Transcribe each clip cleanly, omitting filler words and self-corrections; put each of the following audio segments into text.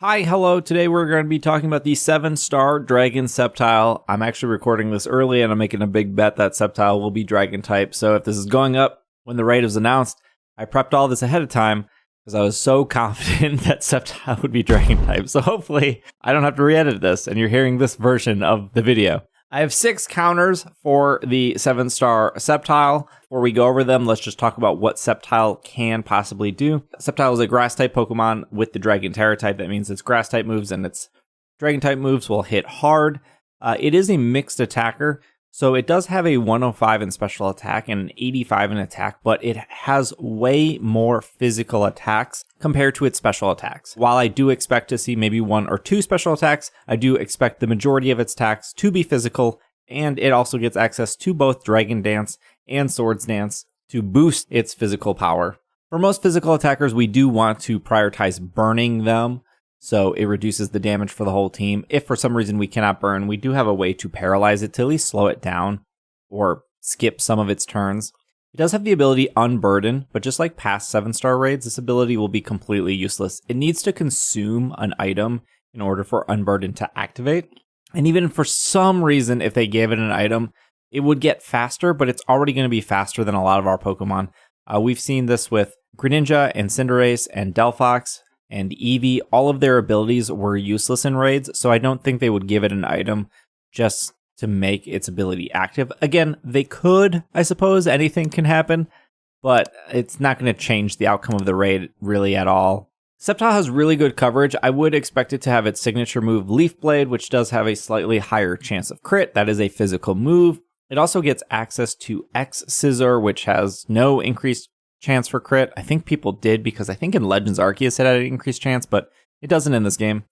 Hi, hello. Today we're going to be talking about the 7-star Dragon Sceptile. I'm actually recording this early and I'm making a big bet that Sceptile will be Dragon type. So if this is going up when the raid is announced, I prepped all this ahead of time because I was so confident that Sceptile would be Dragon type. So hopefully I don't have to re-edit this and you're hearing this version of the video. I have 6 counters for the 7-star Sceptile. Before we go over them, let's just talk about what Sceptile can possibly do. Sceptile is a grass-type Pokemon with the Dragon Terra type. That means its grass-type moves and its Dragon-type moves will hit hard. It is a mixed attacker, so it does have a 105 in special attack and an 85 in attack, but it has way more physical attacks compared to its special attacks. While I do expect to see maybe 1 or 2 special attacks, I do expect the majority of its attacks to be physical, and it also gets access to both Dragon Dance and Swords Dance to boost its physical power. For most physical attackers, we do want to prioritize burning them, so it reduces the damage for the whole team. If for some reason we cannot burn, we do have a way to paralyze it to at least slow it down or skip some of its turns. It does have the ability Unburden, but just like past 7-star raids, this ability will be completely useless. It needs to consume an item in order for Unburden to activate. And even for some reason, if they gave it an item, it would get faster, but it's already going to be faster than a lot of our Pokemon. We've seen this with Greninja and Cinderace and Delphox and Eevee. All of their abilities were useless in raids, so I don't think they would give it an item just to make its ability active. Again, they could, I suppose. Anything can happen, but it's not going to change the outcome of the raid really at all. Sceptile has really good coverage. I would expect it to have its signature move Leaf Blade, which does have a slightly higher chance of crit. That is a physical move. It also gets access to X Scissor, which has no increased chance for crit. I think people did because I think in Legends Arceus it had an increased chance, but it doesn't in this game.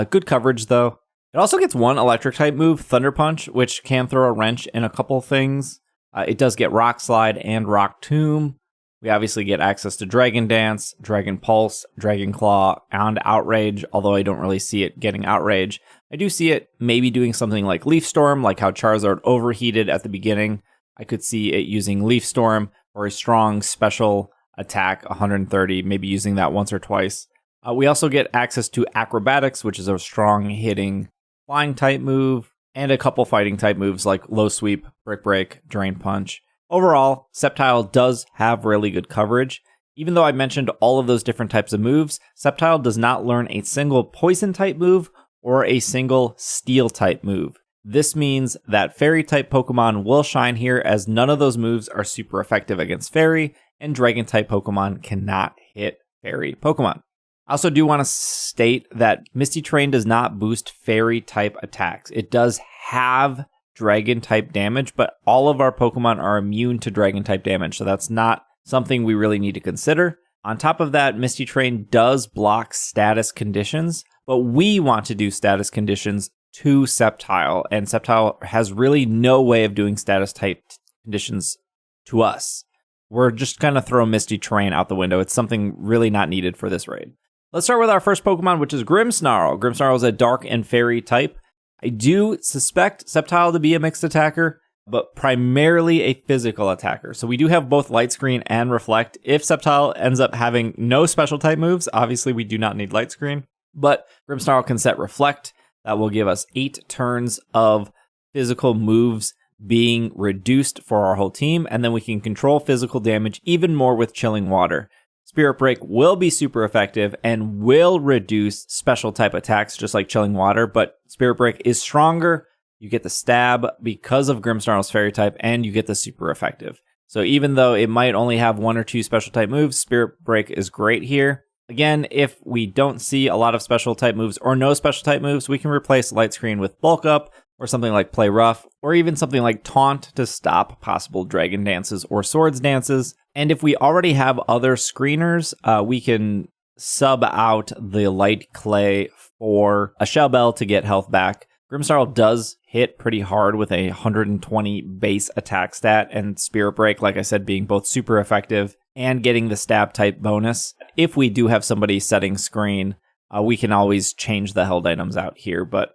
Good coverage though. It also gets one electric type move, Thunder Punch, which can throw a wrench in a couple things. It does get Rock Slide and Rock Tomb. We obviously get access to Dragon Dance, Dragon Pulse, Dragon Claw, and Outrage, although I don't really see it getting Outrage. I do see it maybe doing something like Leaf Storm, like how Charizard overheated at the beginning. I could see it using Leaf Storm or a strong special attack, 130, maybe using that once or twice. We also get access to Acrobatics, which is a strong hitting flying type move, and a couple fighting type moves like Low Sweep, Brick Break, Drain Punch. Overall, Sceptile does have really good coverage. Even though I mentioned all of those different types of moves, Sceptile does not learn a single poison type move or a single steel type move. This means that fairy type Pokemon will shine here, as none of those moves are super effective against fairy, and dragon type Pokemon cannot hit fairy Pokemon. I also do want to state that Misty Terrain does not boost fairy type attacks. It does have dragon type damage, but all of our Pokemon are immune to dragon type damage, so that's not something we really need to consider. On top of that, Misty Terrain does block status conditions, but we want to do status conditions to Sceptile, and Sceptile has really no way of doing status type conditions to us. We're just going to throw Misty Terrain out the window. It's something really not needed for this raid. Let's start with our first Pokemon, which is Grimmsnarl. Grimmsnarl is a dark and fairy type. I do suspect Sceptile to be a mixed attacker, but primarily a physical attacker. So we do have both Light Screen and Reflect. If Sceptile ends up having no special type moves, obviously we do not need Light Screen, but Grimmsnarl can set Reflect. That will give us 8 turns of physical moves being reduced for our whole team, and then we can control physical damage even more with Chilling Water. Spirit Break will be super effective and will reduce special type attacks just like Chilling Water, but Spirit Break is stronger. You get the stab because of Grimmsnarl's fairy type, and you get the super effective. So even though it might only have 1 or 2 special type moves, Spirit Break is great here. Again, if we don't see a lot of special type moves or no special type moves, we can replace Light Screen with Bulk Up or something like Play Rough, or even something like Taunt to stop possible Dragon Dances or Swords Dances. And if we already have other screeners, we can sub out the Light Clay for a Shell Bell to get health back. Grimmsnarl does hit pretty hard with a 120 base attack stat, and Spirit Break, like I said, being both super effective and getting the stab type bonus. If we do have somebody setting screen, we can always change the held items out here, but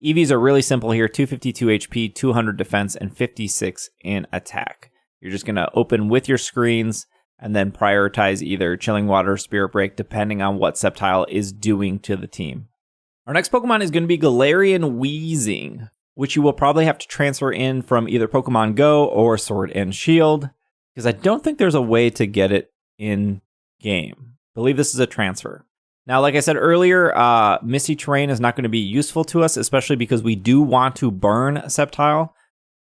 EVs are really simple here, 252 HP, 200 defense, and 56 in attack. You're just going to open with your screens, and then prioritize either Chilling Water or Spirit Break, depending on what Sceptile is doing to the team. Our next Pokemon is going to be Galarian Weezing, which you will probably have to transfer in from either Pokemon Go or Sword and Shield, because I don't think there's a way to get it in game. I believe this is a transfer. Now, like I said earlier, Misty Terrain is not going to be useful to us, especially because we do want to burn Sceptile.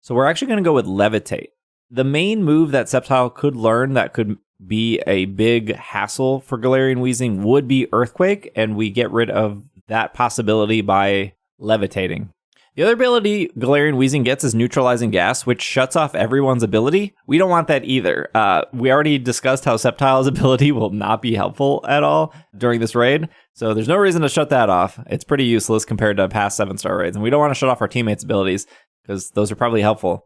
So we're actually going to go with Levitate. The main move that Sceptile could learn that could be a big hassle for Galarian Weezing would be Earthquake, and we get rid of that possibility by Levitating. The other ability Galarian Weezing gets is Neutralizing Gas, which shuts off everyone's ability. We don't want that either. We already discussed how Sceptile's ability will not be helpful at all during this raid, so there's no reason to shut that off. It's pretty useless compared to past 7-star raids, and we don't want to shut off our teammates' abilities because those are probably helpful.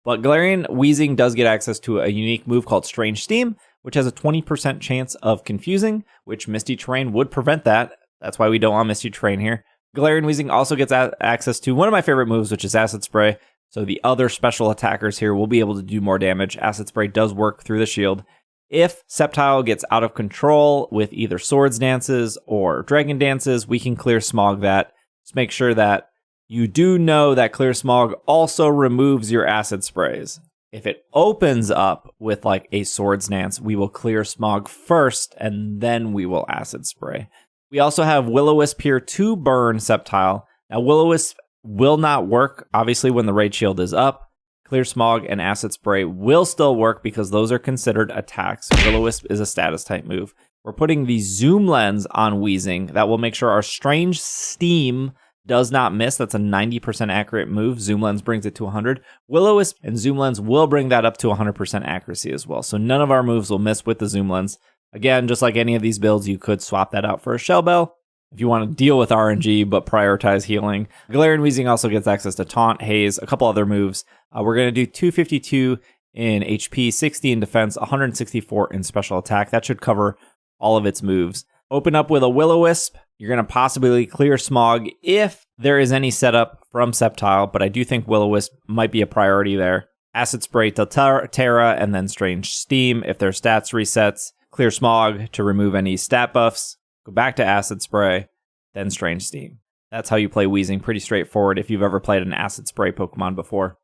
But Galarian Weezing does get access to a unique move called Strange Steam, which has a 20% chance of confusing, which Misty Terrain would prevent that. That's why we don't want Misty Terrain here. Galarian Weezing also gets access to one of my favorite moves, which is Acid Spray. So the other special attackers here will be able to do more damage. Acid Spray does work through the shield. If Sceptile gets out of control with either Swords Dances or Dragon Dances, we can Clear Smog that. Just make sure that you do know that Clear Smog also removes your Acid Sprays. If it opens up with like a Swords Dance, we will Clear Smog first and then we will Acid Spray. We also have Will-O-Wisp here to burn Sceptile. Now, Will-O-Wisp will not work, obviously, when the Raid Shield is up. Clear Smog and Acid Spray will still work because those are considered attacks. Will-O-Wisp is a status type move. We're putting the Zoom Lens on Weezing. That will make sure our Strange Steam does not miss. That's a 90% accurate move. Zoom Lens brings it to 100. Will-O-Wisp and Zoom Lens will bring that up to 100% accuracy as well. So none of our moves will miss with the Zoom Lens. Again, just like any of these builds, you could swap that out for a Shell Bell if you want to deal with RNG but prioritize healing. Galarian Weezing also gets access to Taunt, Haze, a couple other moves. We're going to do 252 in HP, 60 in defense, 164 in special attack. That should cover all of its moves. Open up with a Will-O-Wisp. You're going to possibly Clear Smog if there is any setup from Sceptile, but I do think Will-O-Wisp might be a priority there. Acid Spray to Terra, and then Strange Steam if their stats resets. Clear Smog to remove any stat buffs, go back to Acid Spray, then Strange Steam. That's how you play Weezing, pretty straightforward if you've ever played an Acid Spray Pokemon before.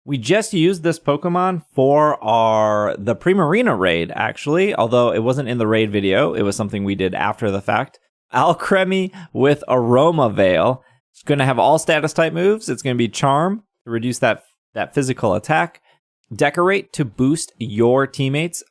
We just used this Pokemon for the Primarina raid, actually, although it wasn't in the raid video, it was something we did after the fact. Alcremie with Aroma Veil. It's going to have all status type moves. It's going to be Charm to reduce that physical attack, Decorate to boost your teammates'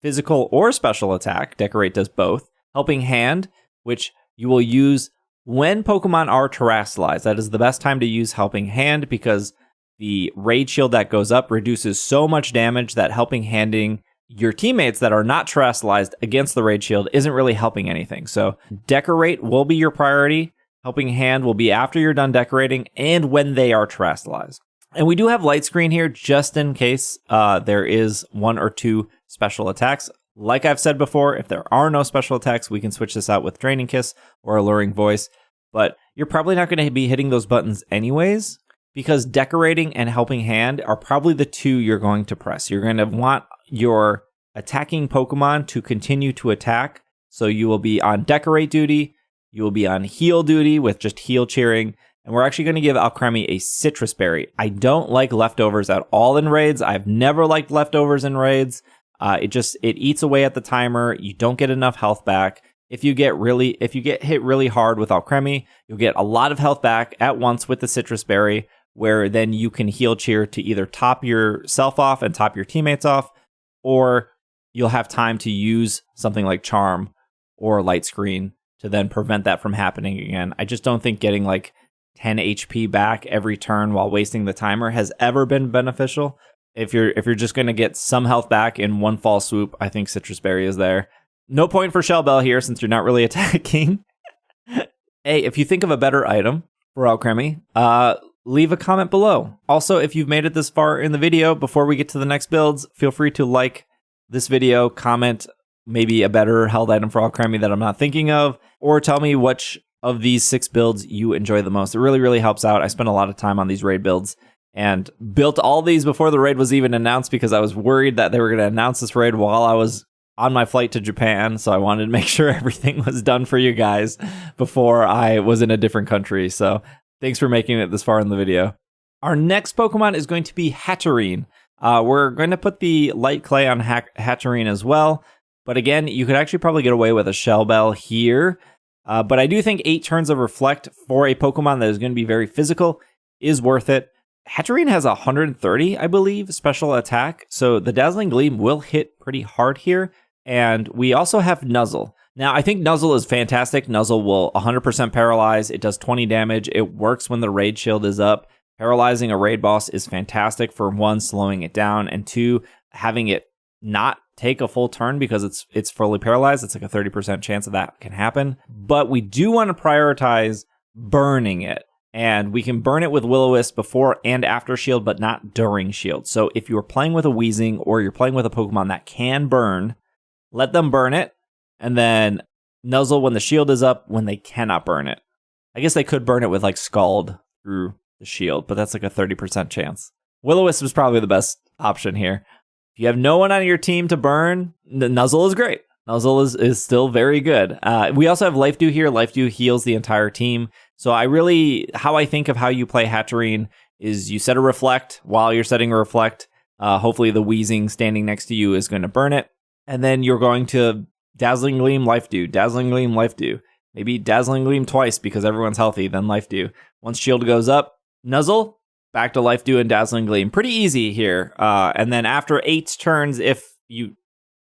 physical or special attack. Decorate does both. Helping Hand, which you will use when Pokemon are terrestrialized. That is the best time to use Helping Hand because the Raid Shield that goes up reduces so much damage that Helping Handing your teammates that are not terrestrialized against the Raid Shield isn't really helping anything. So Decorate will be your priority. Helping Hand will be after you're done decorating and when they are terrestrialized. And we do have Light Screen here just in case there is one or two special attacks. Like I've said before, if there are no special attacks, we can switch this out with Draining Kiss or Alluring Voice. But you're probably not going to be hitting those buttons anyways because Decorating and Helping Hand are probably the two you're going to press. You're going to want your attacking Pokemon to continue to attack. So you will be on Decorate duty. You will be on Heal duty with just Heal Cheering. And we're actually going to give Alcremie a Citrus Berry. I don't like leftovers at all in raids. I've never liked leftovers in raids. It eats away at the timer. You don't get enough health back. If you get hit really hard with Alcremie, you'll get a lot of health back at once with the Citrus Berry, where then you can Heal Cheer to either top yourself off and top your teammates off, or you'll have time to use something like Charm or Light Screen to then prevent that from happening again. I just don't think getting like 10 HP back every turn while wasting the timer has ever been beneficial. If you're just going to get some health back in one fall swoop, I think Citrus Berry is there. No point for Shell Bell here since you're not really attacking. Hey, if you think of a better item for Alcremie, leave a comment below. Also, if you've made it this far in the video, before we get to the next builds, feel free to like this video, comment maybe a better held item for Alcremie that I'm not thinking of, or tell me which of these 6 builds you enjoy the most. It really, really helps out. I spent a lot of time on these raid builds and built all these before the raid was even announced because I was worried that they were going to announce this raid while I was on my flight to Japan, so I wanted to make sure everything was done for you guys before I was in a different country. So thanks for making it this far in the video. Our next Pokemon is going to be Hatterene. We're going to put the light clay on Hatterene as well. But again, you could actually probably get away with a Shell Bell here. But I do think 8 turns of Reflect for a Pokemon that is going to be very physical is worth it. Hatterene has 130, I believe, special attack. So the Dazzling Gleam will hit pretty hard here. And we also have Nuzzle. Now, I think Nuzzle is fantastic. Nuzzle will 100% paralyze. It does 20 damage. It works when the raid shield is up. Paralyzing a raid boss is fantastic for 1, slowing it down, and 2, having it not take a full turn because it's fully paralyzed. It's like a 30% chance of that can happen. But we do want to prioritize burning it. And we can burn it with Will-O-Wisp before and after shield, but not during shield. So if you're playing with a Weezing or you're playing with a Pokemon that can burn, let them burn it, and then Nuzzle when the shield is up when they cannot burn it. I guess they could burn it with like Scald through the shield, but that's like a 30% chance. Will-O-Wisp is probably the best option here. If you have no one on your team to burn, Nuzzle is great. Nuzzle is still very good. We also have Life Dew here. Life Dew heals the entire team. So how I think of how you play Hatterene is you set a Reflect. While you're setting a Reflect, hopefully the Weezing standing next to you is going to burn it. And then you're going to Dazzling Gleam, Life Dew, Dazzling Gleam, Life Dew. Maybe Dazzling Gleam twice because everyone's healthy, then Life Dew. Once shield goes up, Nuzzle, back to Life Dew and Dazzling Gleam. Pretty easy here. And then after 8 turns, if you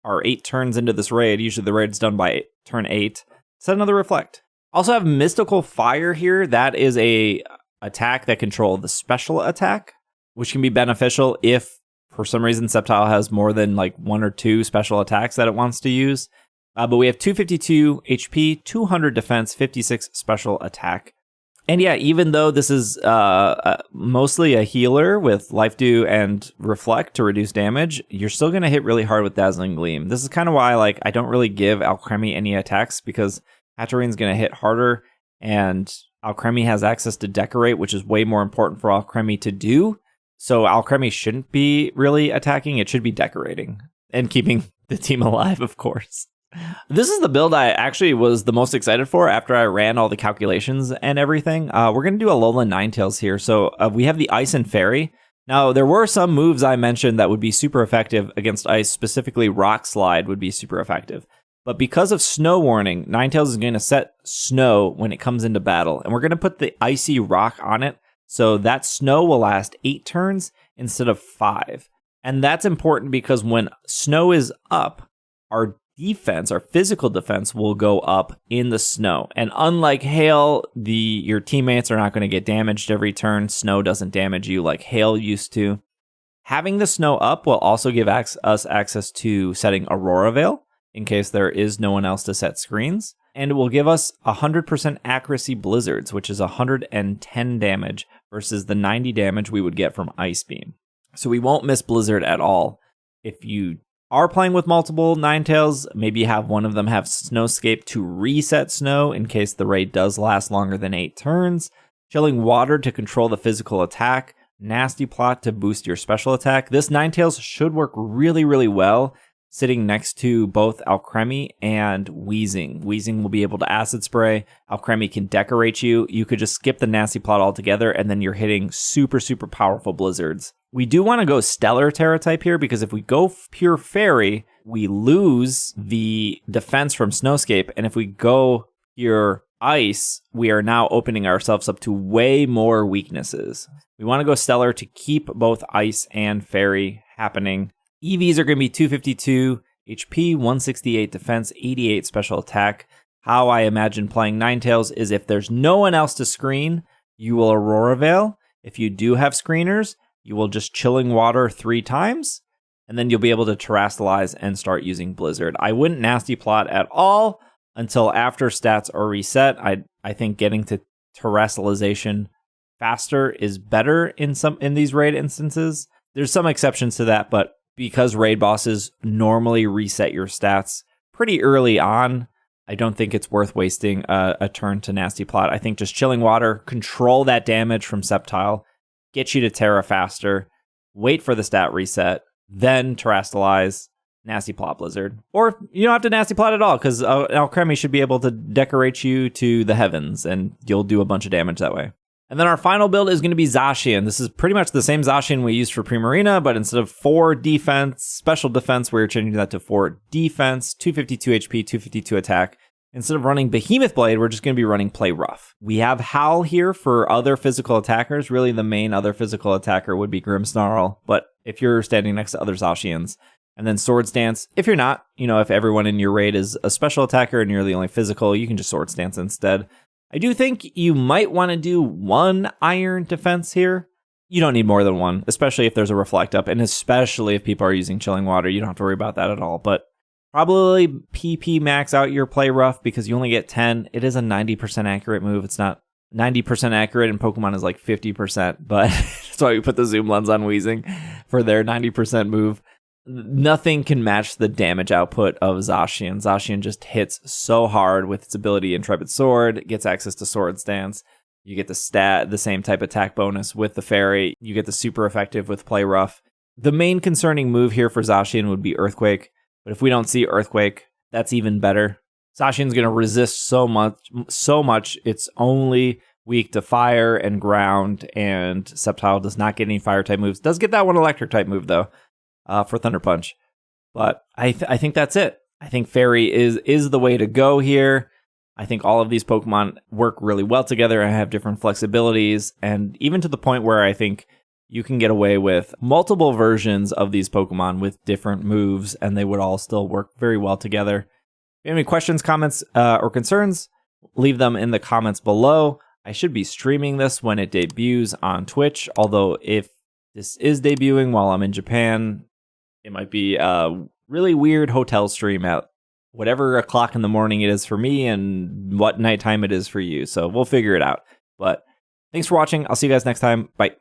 are 8 turns into this raid, usually the raid's done by turn 8, set another Reflect. Also have Mystical Fire here. That is a attack that controls the special attack, which can be beneficial if for some reason Sceptile has more than like 1 or 2 special attacks that it wants to use. But we have 252 HP, 200 defense, 56 special attack. And yeah, even though this is mostly a healer with Life Dew and Reflect to reduce damage, you're still going to hit really hard with Dazzling Gleam. This is kind of why I don't really give Alcremie any attacks, because Hatterene's going to hit harder, and Alcremie has access to Decorate, which is way more important for Alcremie to do. So Alcremie shouldn't be really attacking, it should be decorating and keeping the team alive, of course. This is the build I actually was the most excited for after I ran all the calculations and everything. We're going to do Alolan Ninetales here. So we have the Ice and Fairy. Now, there were some moves I mentioned that would be super effective against Ice, specifically Rock Slide would be super effective. But because of Snow Warning, Ninetales is going to set Snow when it comes into battle. And we're going to put the Icy Rock on it. So that Snow will last 8 turns instead of 5. And that's important because when Snow is up, our defense, our physical defense will go up in the snow. And unlike Hail, your teammates are not going to get damaged every turn. Snow doesn't damage you like Hail used to. Having the snow up will also give us access to setting Aurora Veil in case there is no one else to set screens. And it will give us 100% accuracy Blizzards, which is 110 damage versus the 90 damage we would get from Ice Beam. So we won't miss Blizzard at all. If you are playing with multiple Ninetales, maybe have one of them have Snowscape to reset Snow in case the raid does last longer than 8 turns. Chilling Water to control the physical attack. Nasty Plot to boost your special attack. This Ninetales should work really, really well sitting next to both Alcremie and Weezing. Weezing will be able to Acid Spray. Alcremie can Decorate you. You could just skip the Nasty Plot altogether, and then you're hitting super, super powerful Blizzards. We do want to go Stellar Terra type here, because if we go pure Fairy, we lose the defense from Snowscape, and if we go pure Ice, we are now opening ourselves up to way more weaknesses. We want to go Stellar to keep both Ice and Fairy happening. EVs are going to be 252 HP, 168 defense, 88 special attack. How I imagine playing Ninetales is if there's no one else to screen, you will Aurora Veil. If you do have screeners, you will just Chilling Water 3 times, and then you'll be able to Terrastallize and start using Blizzard. I wouldn't Nasty Plot at all until after stats are reset. I think getting to Terrastalization faster is better in these raid instances. There's some exceptions to that, but because raid bosses normally reset your stats pretty early on, I don't think it's worth wasting a turn to Nasty Plot. I think just Chilling Water, control that damage from Sceptile, get you to Terra faster, wait for the stat reset, then Terrastallize, nasty plot Blizzard. Or you don't have to nasty plot at all, because Alcremie should be able to decorate you to the heavens, and you'll do a bunch of damage that way. And then our final build is going to be Zacian. This is pretty much the same Zacian we used for Primarina, but instead of 4 defense, special defense, we're changing that to 4 defense, 252 HP, 252 attack. Instead of running Behemoth Blade, we're just going to be running Play Rough. We have Howl here for other physical attackers. Really, the main other physical attacker would be Grimmsnarl, but if you're standing next to other Zacians. And then Swords Dance. If you're not, if everyone in your raid is a special attacker and you're the only physical, you can just Swords Dance instead. I do think you might want to do 1 Iron Defense here. You don't need more than 1, especially if there's a Reflect Up, and especially if people are using Chilling Water. You don't have to worry about that at all, but probably PP max out your Play Rough because you only get 10. It is a 90% accurate move. It's not 90% accurate, and Pokemon is like 50%, but that's why we put the zoom lens on Weezing for their 90% move. Nothing can match the damage output of Zacian. Zacian just hits so hard with its ability Intrepid Sword, gets access to Swords Dance. You get the same type attack bonus with the Fairy. You get the super effective with Play Rough. The main concerning move here for Zacian would be Earthquake, but if we don't see Earthquake, that's even better. Zacian's going to resist so much. It's only weak to fire and ground, and Sceptile does not get any fire type moves. Does get that one electric type move though. For Thunder Punch. But I think that's it. I think Fairy is the way to go here. I think all of these Pokemon work really well together and have different flexibilities, and even to the point where I think you can get away with multiple versions of these Pokemon with different moves, and they would all still work very well together. If you have any questions, comments, or concerns, leave them in the comments below. I should be streaming this when it debuts on Twitch, although if this is debuting while I'm in Japan, it might be a really weird hotel stream at whatever o'clock in the morning it is for me and what nighttime it is for you. So we'll figure it out. But thanks for watching. I'll see you guys next time. Bye.